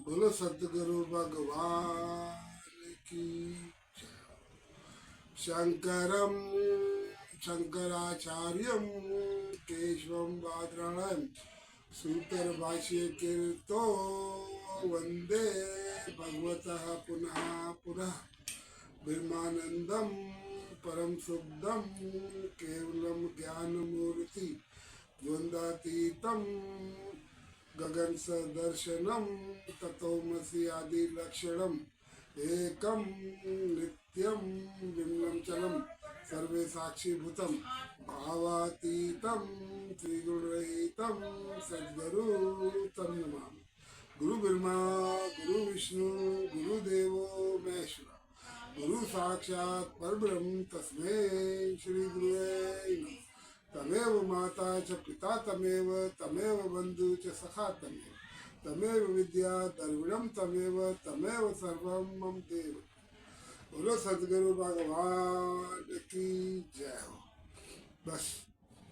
बोलो सतगुरु भगवान की जय। शंकरम शंकराचार्यम केशवम बादरायण सूत्र भाष्य कीर्तो वंदे भगवतः पुनः पुनः ब्रह्मानंदम परम शुद्धम केवलम ज्ञान मूर्ति द्वंद्वातीतम गगन सदर्शनम तत्वमसि आदि लक्षणम एकम नित्यम विमलम चलम सर्वे साक्षीभूतम भावातीतम त्रिगुणरहितम सद्गुरु तम नमामि। गुरु ब्रह्मा गुरु विष्णु गुरुदेवो महेश्वरा गुरु साक्षात् परब्रह्म तस्मै श्री गुरुवे नमः। तमेव माता च पिता तमेव तमेव बंधु च सखा तमेव विद्या द्रविणम तमेव तमेव सर्वम मम देव। बोलो सदगुरु भगवान की जय हो। बस।